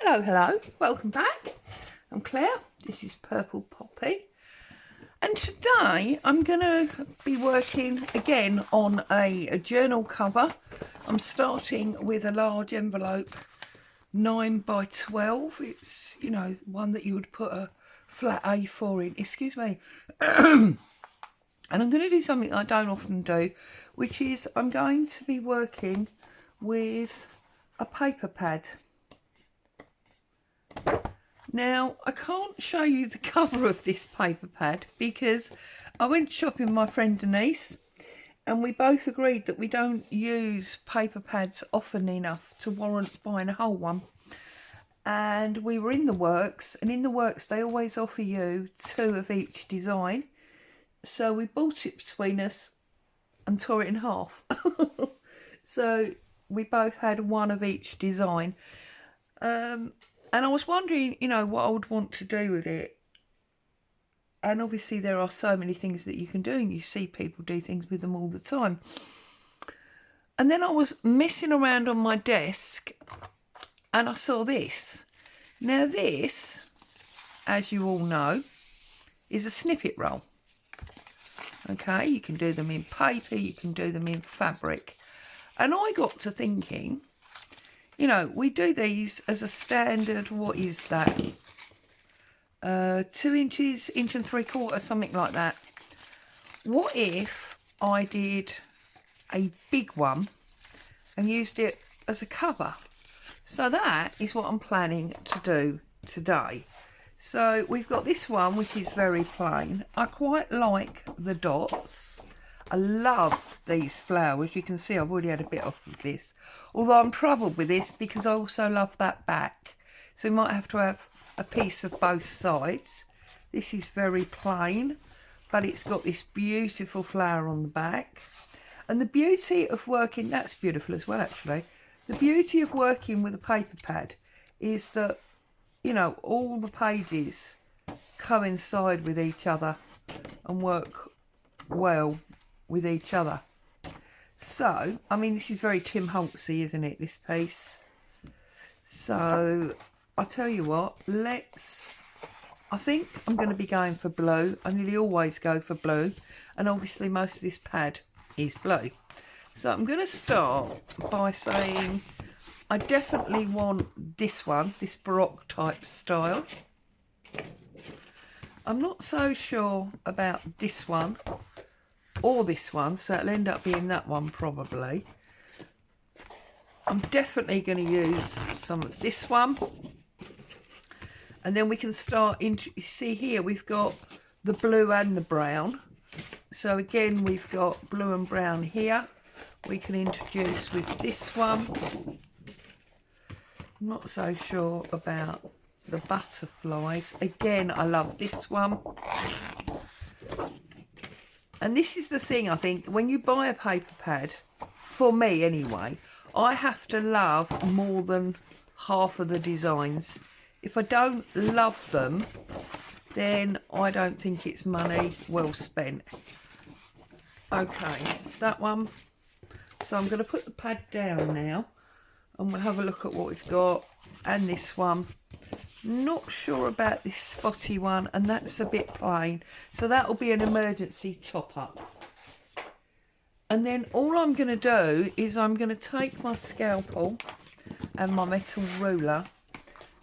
Hello, welcome back. I'm Claire, this is Purple Poppy, and today I'm going to be working again on a journal cover. I'm starting with a large envelope, 9 by 12. It's, you know, one that you would put a flat A4 in, excuse me. And I'm going to do something I don't often do, which is I'm going to be working with a paper pad. Now, I can't show you the cover of this paper pad because I went shopping with my friend Denise and we both agreed that we don't use paper pads often enough to warrant buying a whole one. And we were in the works, and in the works they always offer you 2 of each design. So we bought it between us and tore it in half. So we both had 1 of each design. And I was wondering, you know, what I would want to do with it. And obviously there are so many things that you can do, and you see people do things with them all the time. And then I was messing around on my desk and I saw this. Now this, as you all know, is a snippet roll. Okay, you can do them in paper, you can do them in fabric. And I got to thinking, you know, we do these as a standard, what is that? 2 inches, 1.75 inches, something like that. What if I did a big one and used it as a cover? So that is what I'm planning to do today. So we've got this one, which is very plain. I quite like the dots. I love these flowers. You can see I've already had a bit off of this. Although I'm troubled with this because I also love that back. So we might have to have a piece of both sides. This is very plain, but it's got this beautiful flower on the back. And the beauty of working, that's beautiful as well actually. The beauty of working with a paper pad is that, you know, all the pages coincide with each other and work well with each other. So, I mean, this is very Tim Holtzy, isn't it, this piece? So, I'll tell you what, I think I'm going to be going for blue. I nearly always go for blue, and obviously most of this pad is blue. So I'm going to start by saying I definitely want this one, this Baroque type style. I'm not so sure about this one or this one, so it'll end up being that one probably. I'm definitely going to use some of this one, and then we can start into, you see here we've got the blue and the brown. So again we've got blue and brown here. We can introduce with this one. I'm not so sure about the butterflies. Again, I love this one. And this is the thing, I think, when you buy a paper pad, for me anyway, I have to love more than half of the designs. If I don't love them, then I don't think it's money well spent. Okay, that one. So I'm going to put the pad down now and we'll have a look at what we've got. And this one. Not sure about this spotty one, and that's a bit plain. So that will be an emergency top up. And then all I'm going to do is I'm going to take my scalpel and my metal ruler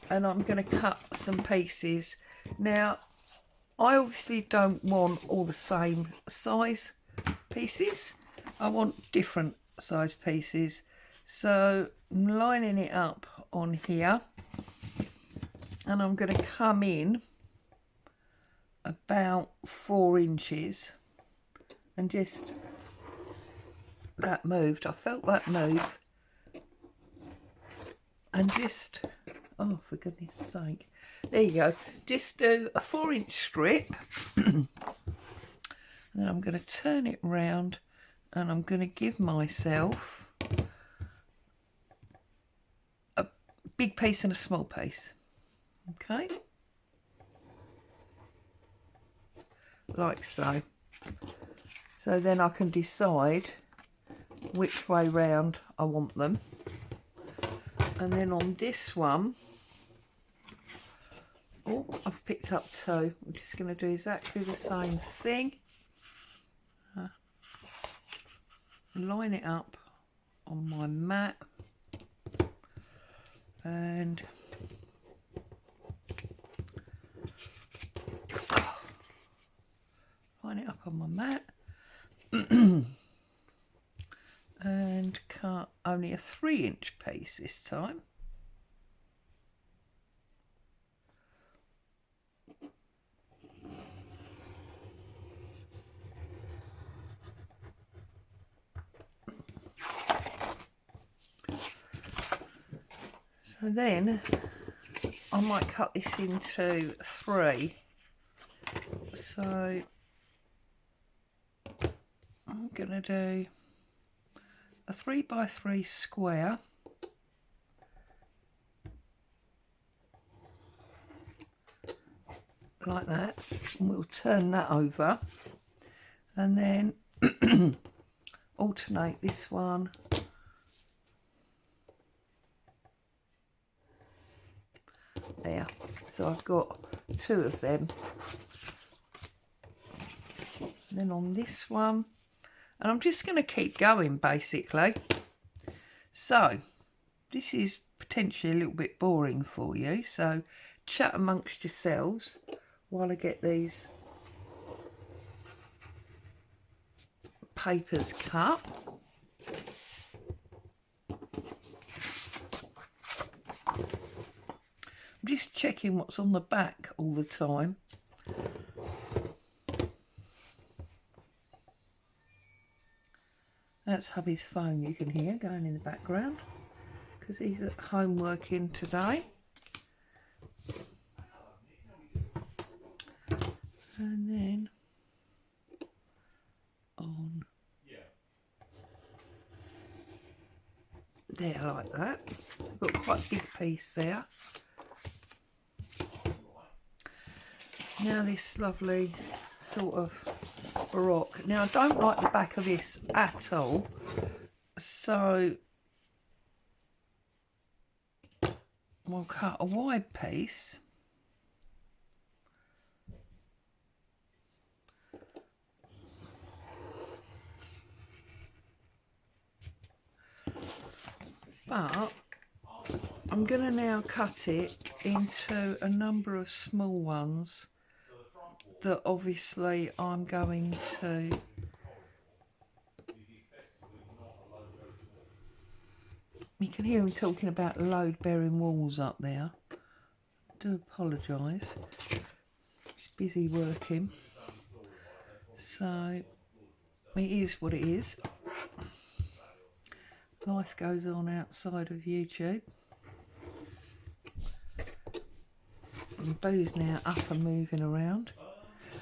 and I'm going to cut some pieces. Now, I obviously don't want all the same size pieces. I want different size pieces. So I'm lining it up on here. And I'm going to come in about 4 inches and just, that moved, I felt that move, and just, oh for goodness sake, there you go, just do a 4-inch strip and then I'm going to turn it round and I'm going to give myself a big piece and a small piece. Okay, like so. So then I can decide which way round I want them. And then on this one, Oh, I've picked up two. I'm just going to do exactly the same thing. Line it up on my mat and line it up on my mat and cut only a 3-inch piece this time. So then I might cut this into 3. So I'm going to do a 3x3 square, like that, and we'll turn that over and then alternate this one there. So I've got 2 of them. And then on this one, and I'm just going to keep going basically. So this is potentially a little bit boring for you, so chat amongst yourselves while I get these papers cut. I'm just checking what's on the back all the time. That's hubby's phone you can hear going in the background because he's at home working today. And then on there like that. I've got quite a big piece there. Now this lovely sort of baroque. Now I don't like the back of this at all, so we'll cut a wide piece. But I'm going to now cut it into a number of small ones that obviously I'm going to you can hear him talking about load bearing walls up there. I do apologise, he's busy working, so it is what it is. Life goes on outside of YouTube. And Boo's now up and moving around.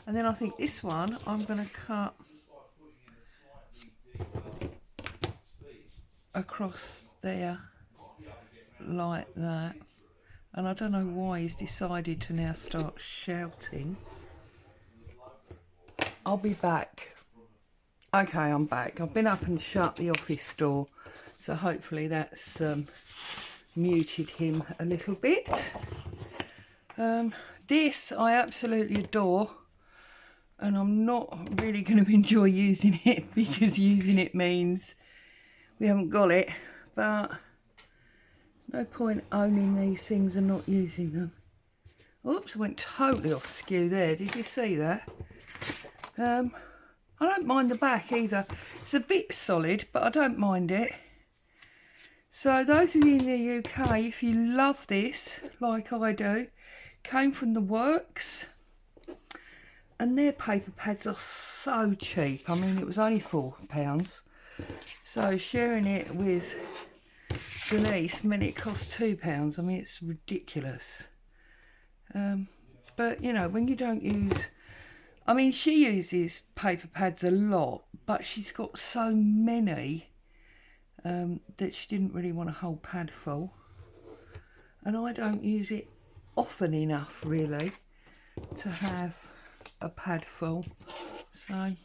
And then I think this one I'm going to cut across there like that. And I don't know why he's decided to now start shouting. I'll be back. Okay, I'm back. I've been up and shut the office door, so hopefully that's muted him a little bit. This I absolutely adore, and I'm not really going to enjoy using it because using it means we haven't got it, but no point owning these things and not using them. Oops, I went totally off skew there. Did you see that? I don't mind the back either. It's a bit solid, but I don't mind it. So those of you in the UK, if you love this, like I do, came from the works, and their paper pads are so cheap. I mean, it was only £4. So sharing it with Denise meant it cost £2. I mean, it's ridiculous. But, you know, when you don't use... I mean, she uses paper pads a lot, but she's got so many that she didn't really want a whole pad full. And I don't use it often enough, really, to have a pad full. So,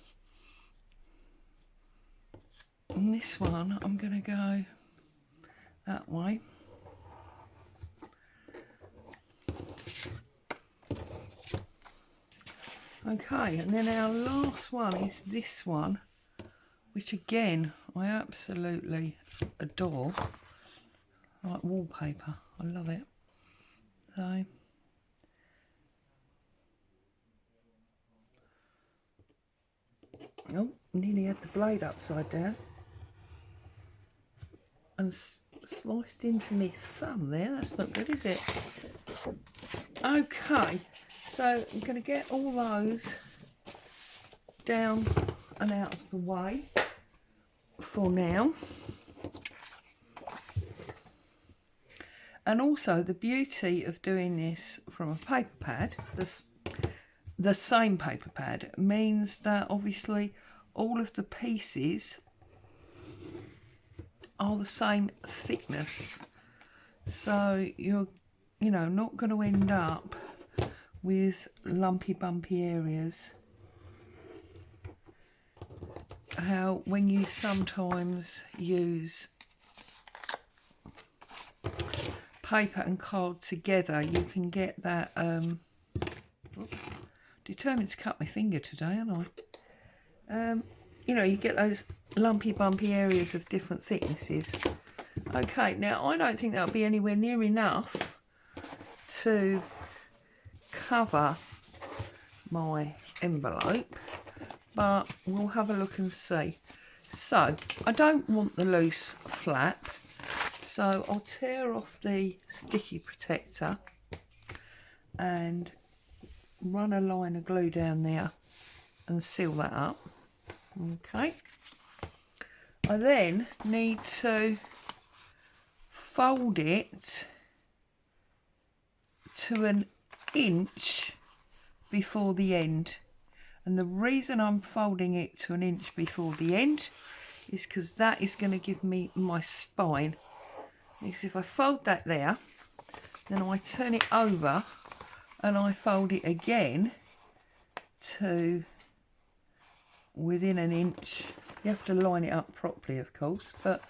on this one, I'm going to go that way. Okay, and then our last one is this one, which again I absolutely adore, like wallpaper. I love it. So oh, nearly had the blade upside down and sliced into my thumb there. That's not good, is it? Okay, so I'm going to get all those down and out of the way for now. And also the beauty of doing this from a paper pad, the same paper pad, means that obviously all of the pieces are the same thickness. So you're, you know, not going to end up with lumpy bumpy areas. How when you sometimes use paper and card together, you can get that oops, determined to cut my finger today, aren't I? You know, you get those lumpy bumpy areas of different thicknesses. Okay, now I don't think that'll be anywhere near enough to cover my envelope, but we'll have a look and see. So I don't want the loose flap, so I'll tear off the sticky protector and run a line of glue down there and seal that up. Okay, I then need to fold it to an inch before the end, and the reason I'm folding it to an inch before the end is because that is going to give me my spine. Because if I fold that there, then I turn it over and I fold it again to within an inch. You have to line it up properly, of course, but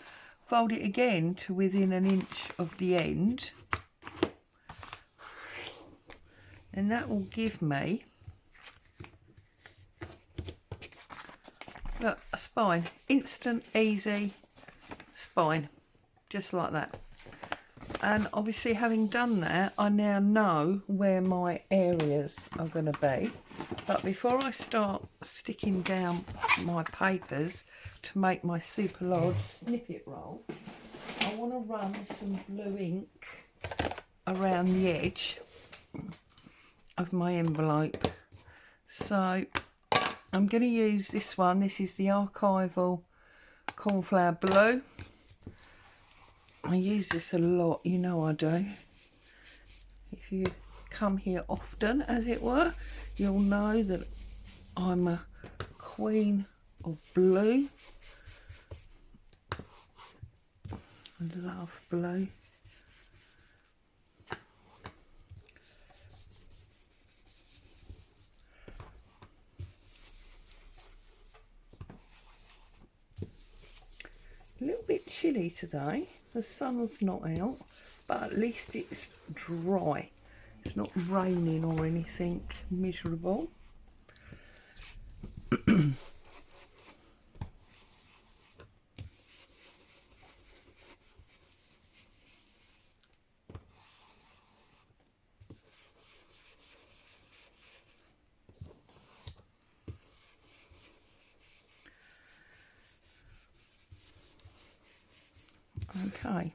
fold it again to within an inch of the end, and that will give me, look, a spine. Instant, easy spine, just like that. And obviously, having done that, I now know where my areas are going to be. But before I start sticking down my papers to make my super large snippet roll, I want to run some blue ink around the edge of my envelope. So I'm going to use this one. This is the Archival Cornflower Blue. I use this a lot, you know I do. If you come here often, as it were, you'll know that I'm a queen of blue. I love blue. A little bit chilly today. The sun's not out, but at least it's dry. It's not raining or anything miserable. Okay,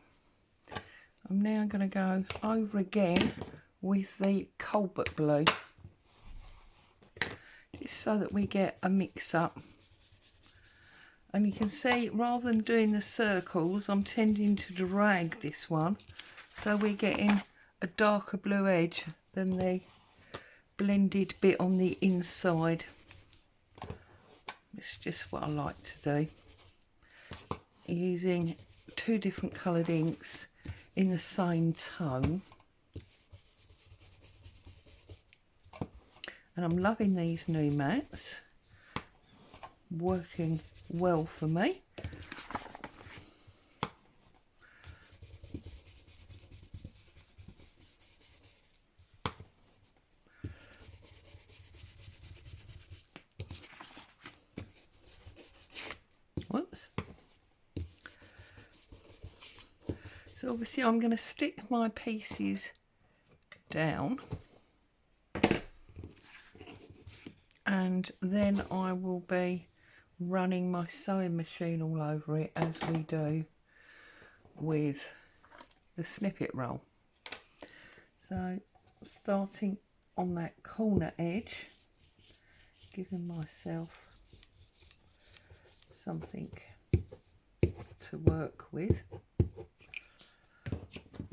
I'm now going to go over again with the Colbert blue, just so that we get a mix up. And you can see, rather than doing the circles, I'm tending to drag this one, so we're getting a darker blue edge than the blended bit on the inside. It's just what I like to do, using two different coloured inks in the same tone. And I'm loving these new mats, working well for me. So obviously I'm going to stick my pieces down, and then I will be running my sewing machine all over it as we do with the snippet roll. So starting on that corner edge, giving myself something to work with,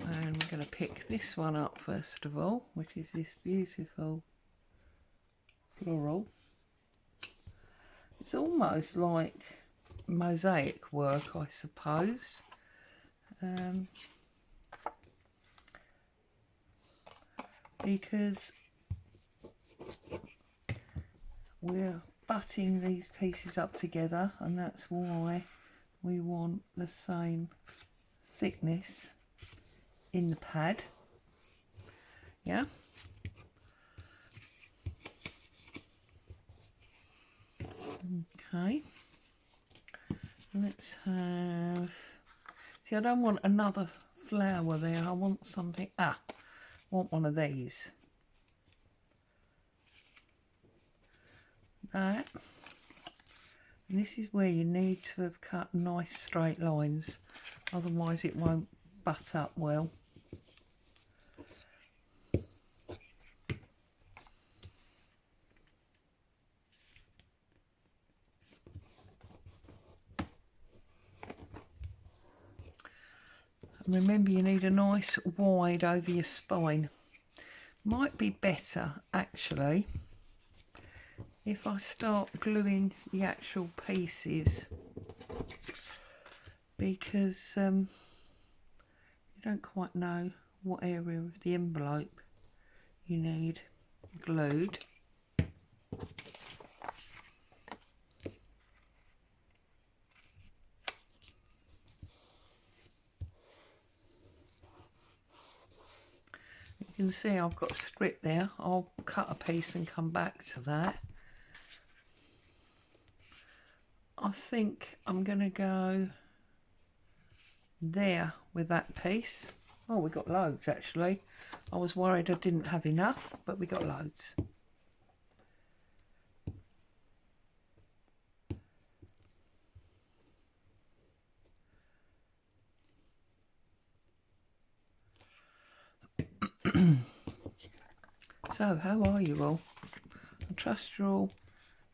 and we're going to pick this one up first of all, which is this beautiful floral. It's almost like mosaic work, I suppose. Because we're butting these pieces up together, and that's why we want the same thickness in the pad. Yeah. Okay. Let's have... See, I don't want another flower there. I want something... I want one of these. That. And this is where you need to have cut nice straight lines, otherwise it won't butt up well. And remember, you need a nice wide over your spine. Might be better actually if I start gluing the actual pieces, because you don't quite know what area of the envelope you need glued. You can see I've got a strip there. I'll cut a piece and come back to that. I think I'm going to go there with that piece. Oh, we got loads actually. I was worried I didn't have enough, but we got loads. So, how are you all? I trust you're all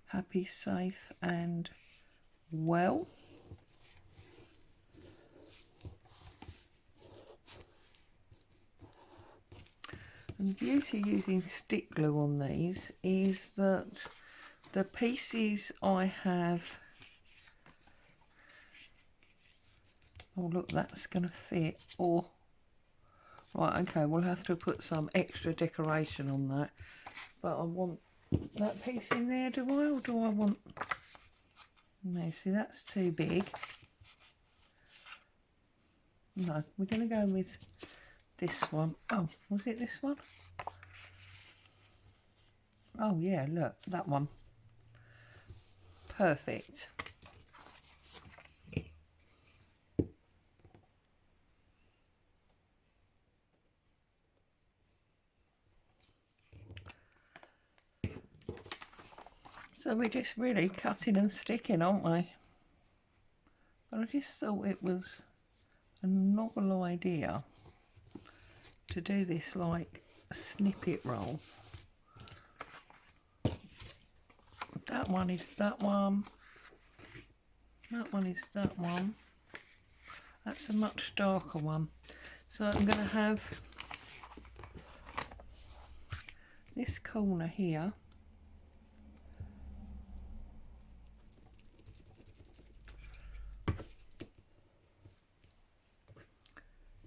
happy, safe and well. And the beauty of using stick glue on these is that the pieces I have... Oh look, that's going to fit. Or right, okay, we'll have to put some extra decoration on that. But I want that piece in there, do I? Or do I want... No, see, that's too big. No, we're going to go with this one. Oh, was it this one? Oh yeah, look, that one. Perfect. So we're just really cutting and sticking, aren't we? But I just thought it was a novel idea to do this like a snippet roll. That one is that one. That one is that one. That's a much darker one. So I'm going to have this corner here.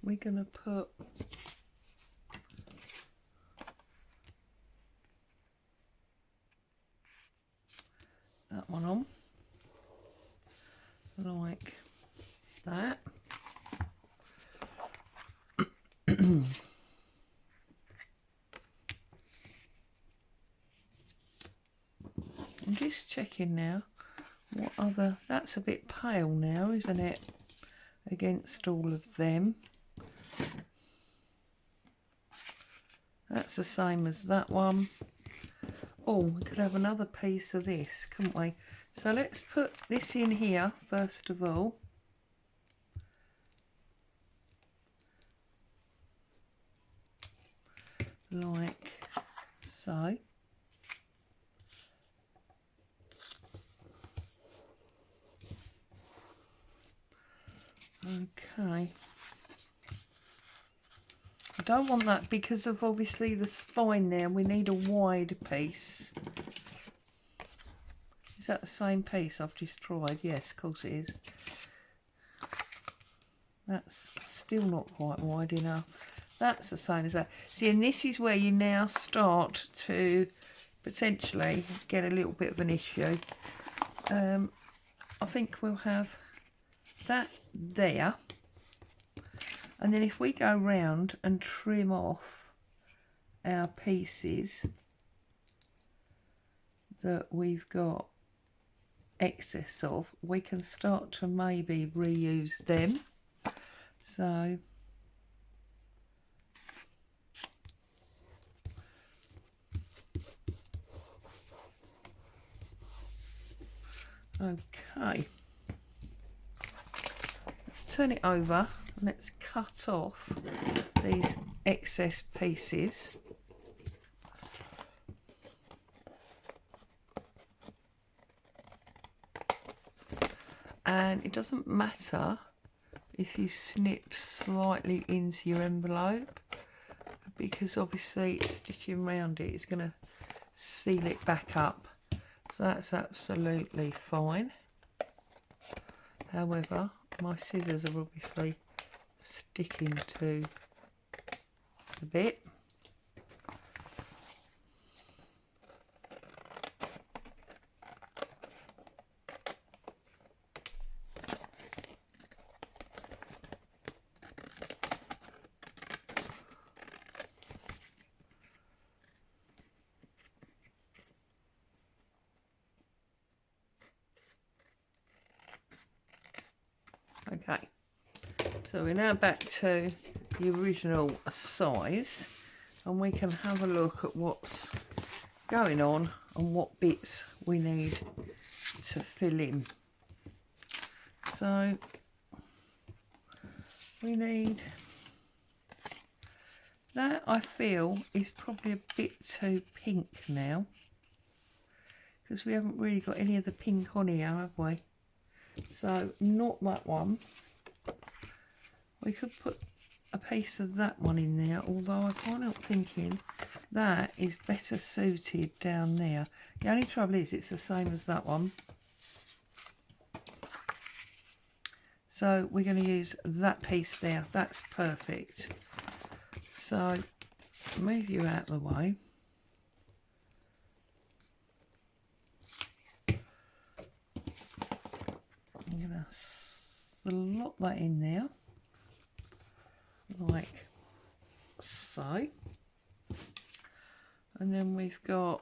We're going to put that one on like that. I'm just checking now what other... That's a bit pale now, isn't it, against all of them. That's the same as that one. Oh, we could have another piece of this, couldn't we? So let's put this in here first of all. Like so. Okay. I don't want that because of obviously the spine there. We need a wide piece. Is that the same piece I've just tried? Yes, of course it is. That's still not quite wide enough. That's the same as that. See, and this is where you now start to potentially get a little bit of an issue. I think we'll have that there. And then if we go round and trim off our pieces that we've got excess of, we can start to maybe reuse them. So okay, let's turn it over and let's cut off these excess pieces. And it doesn't matter if you snip slightly into your envelope, because obviously stitching around it is going to seal it back up, so that's absolutely fine. However, my scissors are obviously sticking to the bit. Okay, so we're now back to the original size, and we can have a look at what's going on and what bits we need to fill in. So we need that. I feel is probably a bit too pink now, because we haven't really got any of the pink on here, have we? So not that one. We could put a piece of that one in there, although I can't help thinking that is better suited down there. The only trouble is it's the same as that one. So we're going to use that piece there. That's perfect. So move you out of the way. I'm going to slot that in there like so, and then we've got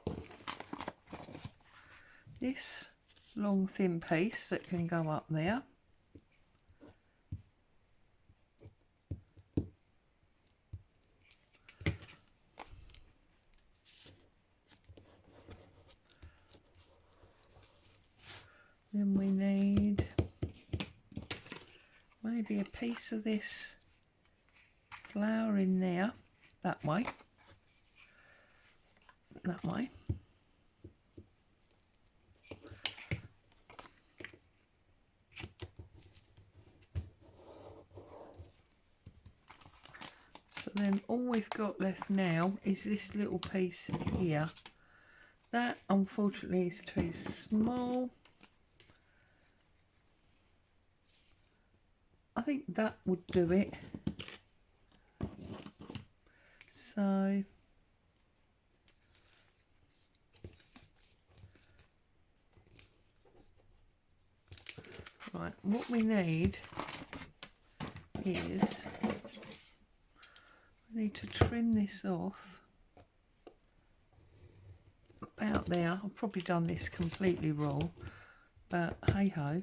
this long thin piece that can go up there. Then we need maybe a piece of this flower in there, that way, that way. So then all we've got left now is this little piece here. That unfortunately is too small. I think that would do it. So right, what we need is we need to trim this off about there. I've probably done this completely wrong, but hey ho,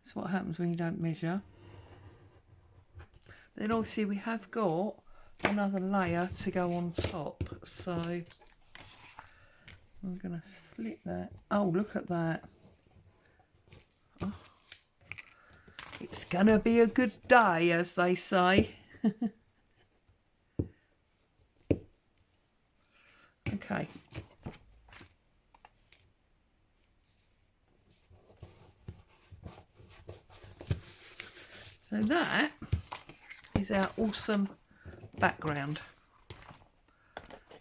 that's what happens when you don't measure. Then obviously we have got another layer to go on top. So I'm going to flip that. Oh, look at that. Oh. It's going to be a good day, as they say. Okay. So that is our awesome background.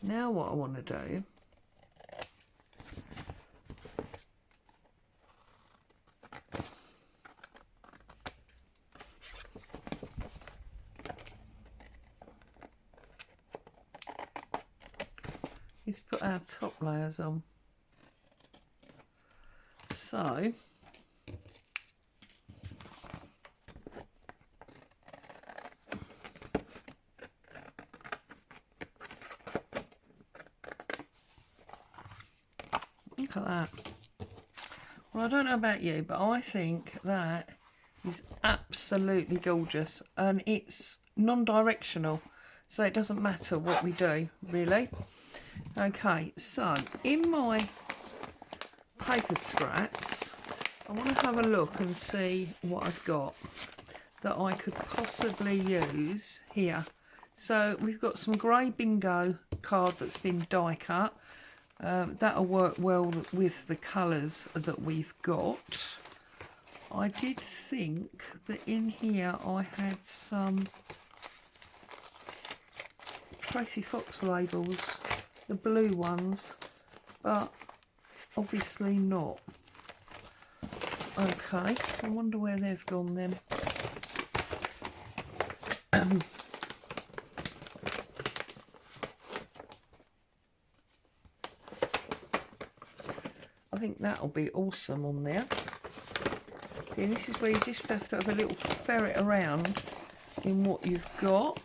Now what I want to do is put our top layers on. So look at that. Well, I don't know about you, but I think that is absolutely gorgeous, and it's non-directional, so it doesn't matter what we do, really. Okay, so in my paper scraps, I want to have a look and see what I've got that I could possibly use here. So we've got some grey bingo card that's been die cut. That'll work well with the colours that we've got. I did think that in here I had some Tracy Fox labels, the blue ones, but obviously not. Okay, I wonder where they've gone then. I think that'll be awesome on there. See, this is where you just have to have a little ferret around in what you've got,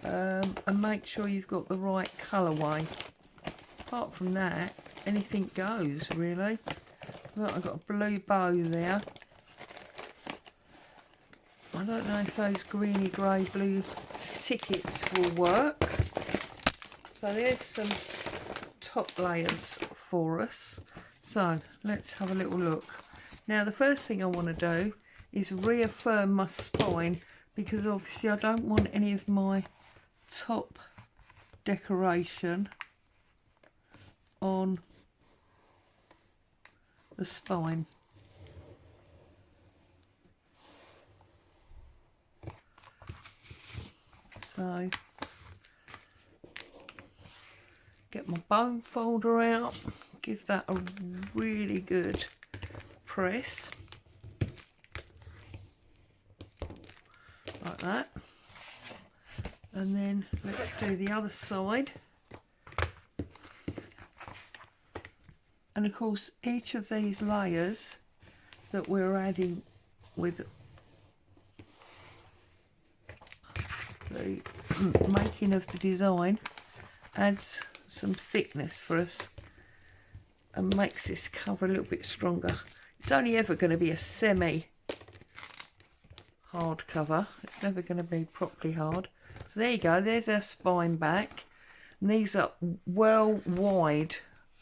and make sure you've got the right colourway. Apart from that, anything goes, really. Look, I've got a blue bow there. I don't know if those greeny grey blue tickets will work. So there's some top layers for us. So let's have a little look. Now the first thing I want to do is reaffirm my spine, because obviously I don't want any of my top decoration on the spine. So get my bone folder out, give that a really good press, like that, and then let's do the other side. And of course each of these layers that we're adding with the making of the design adds some thickness for us and makes this cover a little bit stronger. It's only ever going to be a semi hard cover, it's never going to be properly hard. So there you go, there's our spine back, and these are well wide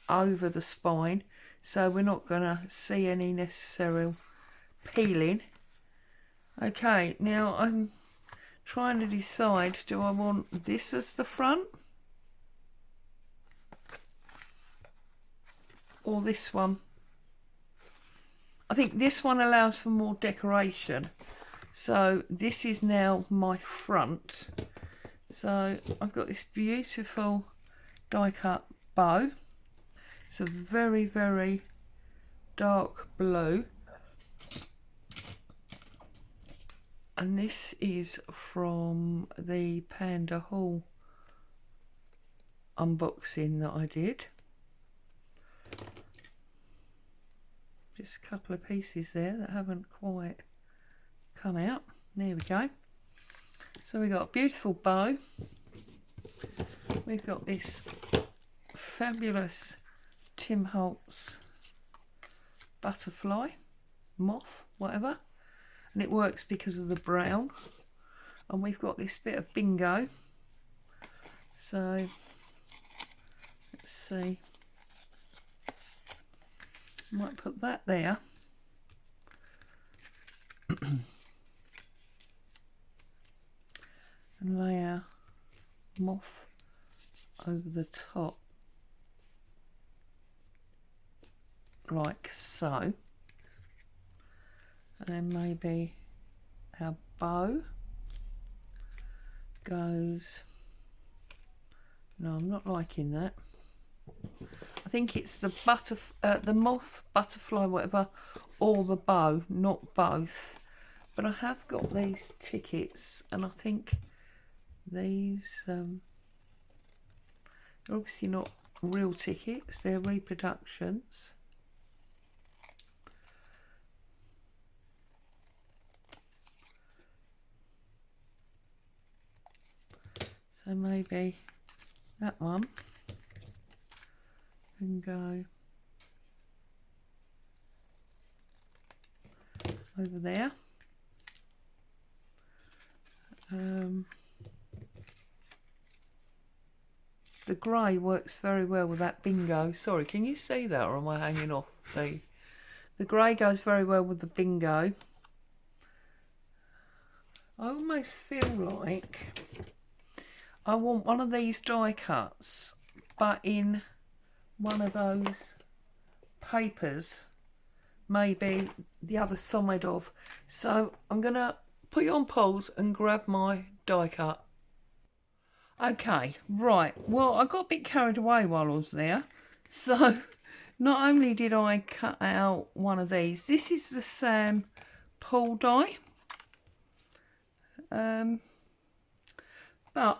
over the spine, so we're not going to see any necessary peeling. Okay, now I'm trying to decide, do I want this as the front or this one? I think this one allows for more decoration, so this is now my front. So I've got this beautiful die cut bow. It's a very, very dark blue, and this is from the Panda Haul unboxing that I did. Just a couple of pieces there that haven't quite come out. There we go. So we've got a beautiful bow. We've got this fabulous Tim Holtz butterfly, moth, whatever, and it works because of the brown. And we've got this bit of bingo. So let's see. Might put that there. And lay our moth over the top. Like so. And then maybe our bow goes, no, I'm not liking that. I think it's the moth, butterfly, whatever, or the bow, not both. But I have got these tickets, and I think these, they're obviously not real tickets, they're reproductions. So maybe that one can go over there. The grey works very well with that bingo. Sorry, can you see that, or am I hanging off? The grey goes very well with the bingo. I almost feel like I want one of these die cuts, but in one of those papers, maybe the other side of. So I'm going to put you on pause and grab my die cut. Okay, right. Well, I got a bit carried away while I was there. So not only did I cut out one of these, this is the Sam Paul die. But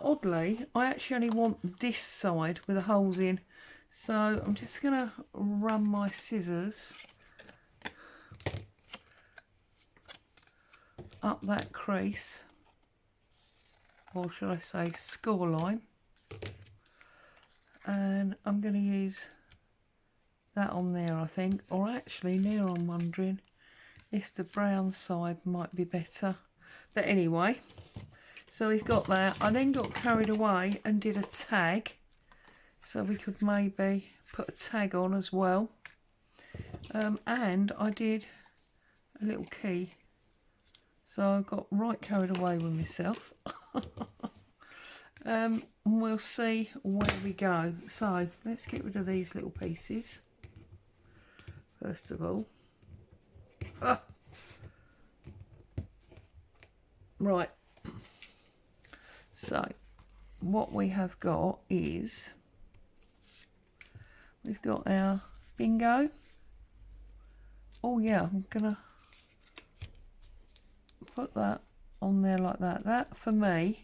oddly, I actually only want this side with the holes in. So I'm just going to run my scissors up that crease, or should I say score line. And I'm going to use that on there, I think. Or actually, now I'm wondering if the brown side might be better. But anyway, so we've got that. I then got carried away and did a tag. So we could maybe put a tag on as well. And I did a little key. So I got right carried away with myself. We'll see where we go. So let's get rid of these little pieces. First of all. Right. So what we have got is, we've got our bingo. Oh yeah, I'm gonna put that on there like that. That for me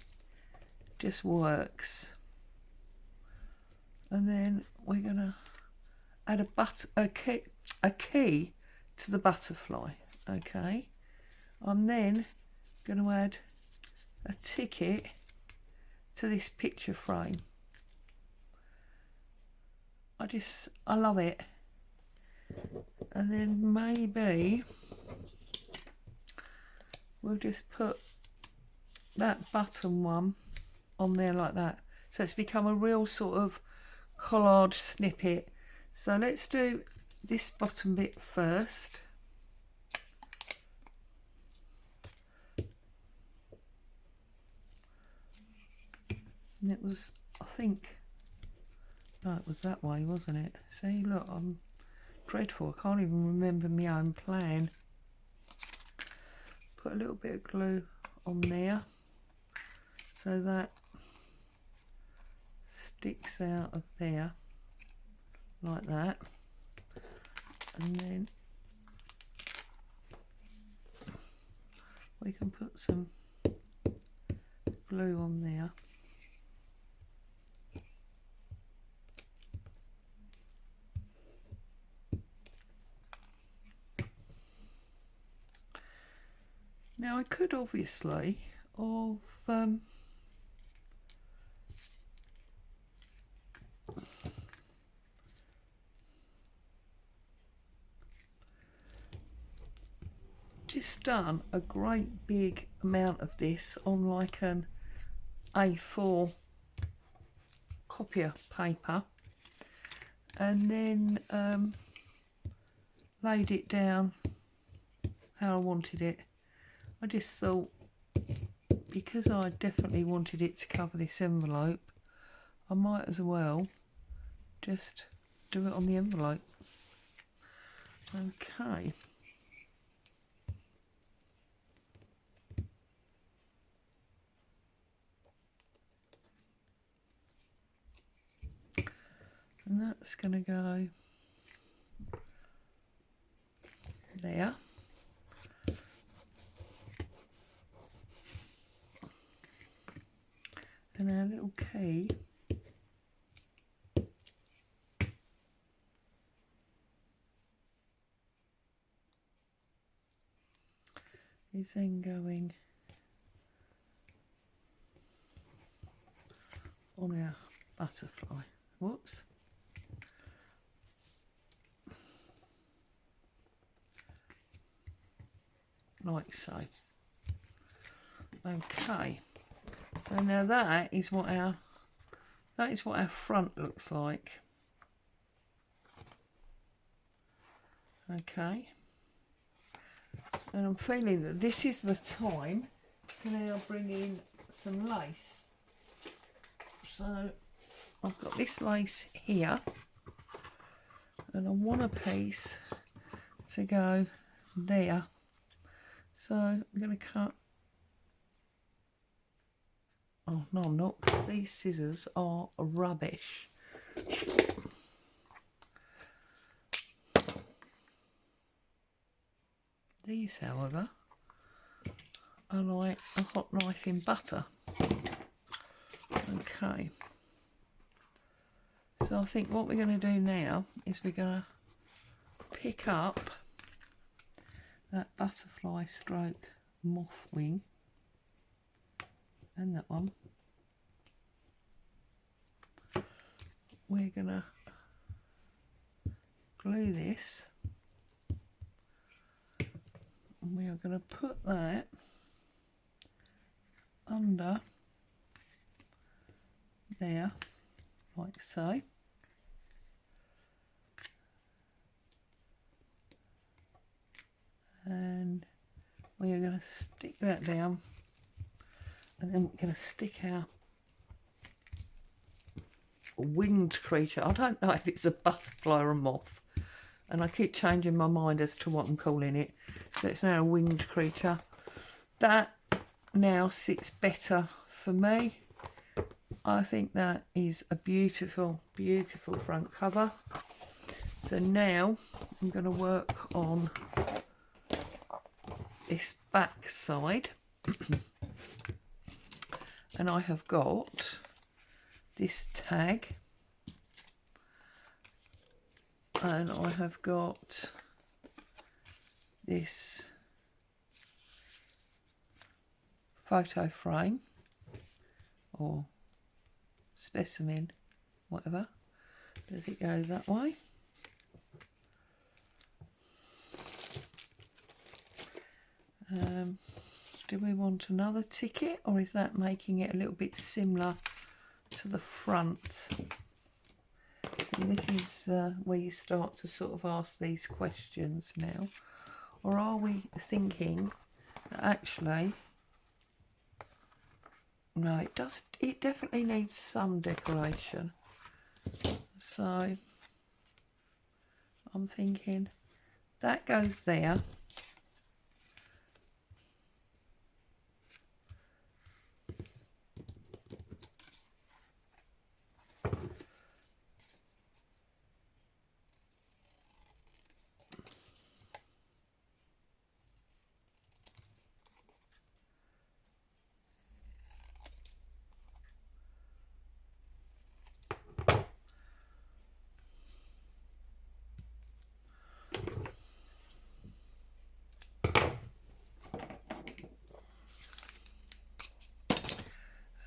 just works. And then we're gonna add a key to the butterfly. Okay, I'm then gonna add a ticket to this picture frame. I love it. And then maybe we'll just put that button one on there like that. So it's become a real sort of collage snippet. So let's do this bottom bit first. And it was, I think, no, it was that way, wasn't it? See, look, I'm dreadful. I can't even remember my own plan. Put a little bit of glue on there so that sticks out of there like that. And then we can put some glue on there. Now I could obviously just done a great big amount of this on like an A4 copier paper, and then laid it down how I wanted it. I just thought, because I definitely wanted it to cover this envelope, I might as well just do it on the envelope. Okay. And that's going to go there. And our little key is then going on our butterfly. Whoops. Like so. Okay. So now that is what our front looks like. Okay. And I'm feeling that this is the time to now bring in some lace. So I've got this lace here, and I want a piece to go there. So I'm going to cut. Oh no, I'm not, because these scissors are rubbish. These, however, are like a hot knife in butter. Okay. So I think what we're going to do now is we're going to pick up that butterfly stroke moth wing and that one. We're going to glue this, and we are going to put that under there like so. And we are going to stick that down, and then we're going to stick our winged creature. I don't know if it's a butterfly or a moth, and I keep changing my mind as to what I'm calling it. So it's now a winged creature. That now sits better for me. I think that is a beautiful, beautiful front cover. So now I'm going to work on this back side. And I have got this tag, and I have got this photo frame or specimen, whatever. Does it go that way? Do we want another ticket, or is that making it a little bit similar to the front? See, this is where you start to sort of ask these questions now. Or are we thinking that actually, no, it definitely needs some decoration. So I'm thinking that goes there.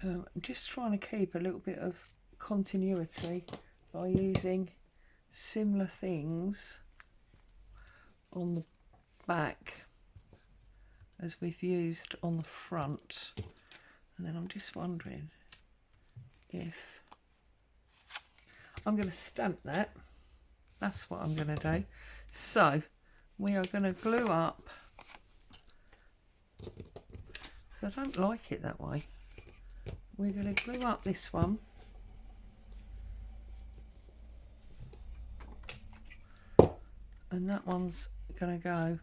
I'm just trying to keep a little bit of continuity by using similar things on the back. as we've used on the front. And then I'm just wondering if I'm going to stamp that. That's what I'm going to do. So we are going to glue up. I don't like it that way. We're going to glue up this one. And that one's going to go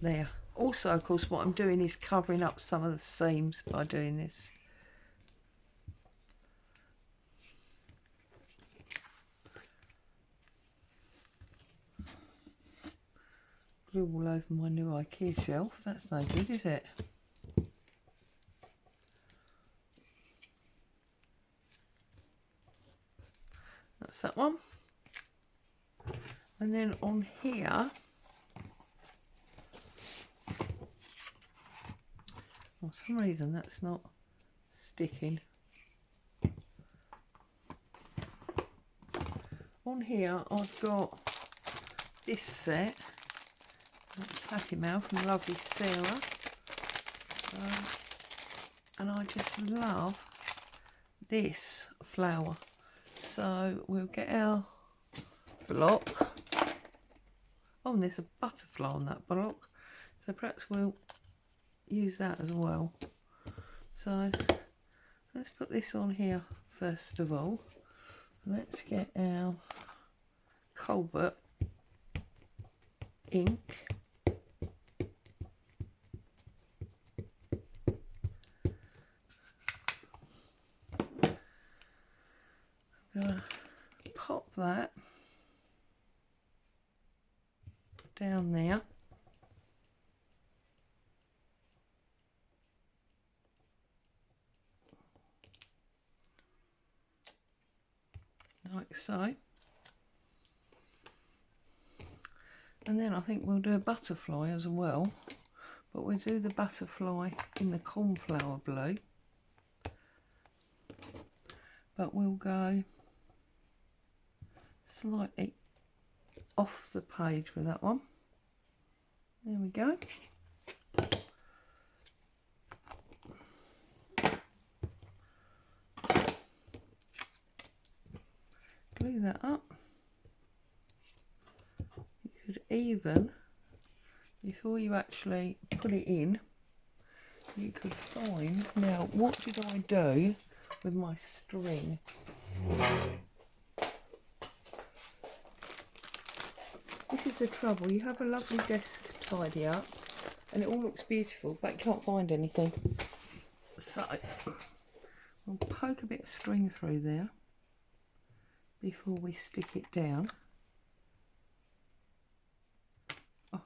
there. Also, of course, what I'm doing is covering up some of the seams by doing this. Glue all over my new IKEA shelf. That's no good, is it? That's that one. And then on here, for some reason that's not sticking. On here I've got this set, Happy Mail from lovely Sarah, and I just love this flower. So we'll get our block. Oh, and there's a butterfly on that block, so perhaps we'll use that as well. So let's put this on here first of all. Let's get our Colbert ink. I'm gonna pop that down there. Like so. And then I think we'll do a butterfly as well, but we'll do the butterfly in the cornflower blue. But we'll go slightly off the page with that one. There we go. Glue that up. You could even, before you actually put it in, you could find, now what did I do with my string? This is the trouble, you have a lovely desk tidy up and it all looks beautiful, but you can't find anything. So we'll poke a bit of string through there before we stick it down. Oh,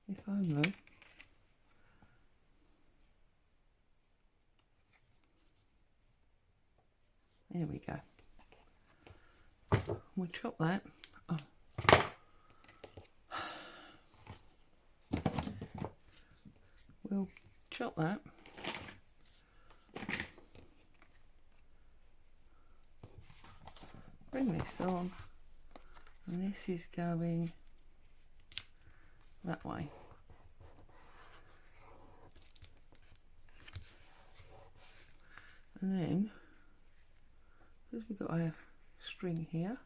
if only. There we go. We'll chop that. Oh. We'll chop that. Bring this on, and this is going that way. And then, because we've got a string here,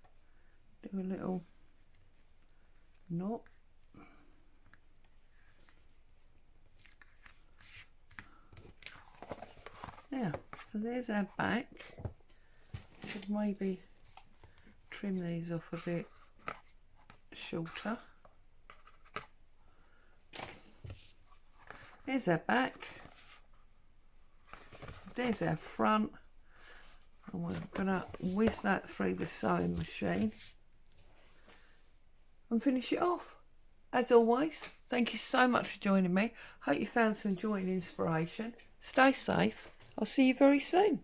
do a little knot. Now, so there's our back. Should maybe trim these off a bit shorter. There's our back. There's our front. And we're going to whiz that through the sewing machine and finish it off. As always, thank you so much for joining me. Hope you found some joy and inspiration. Stay safe. I'll see you very soon.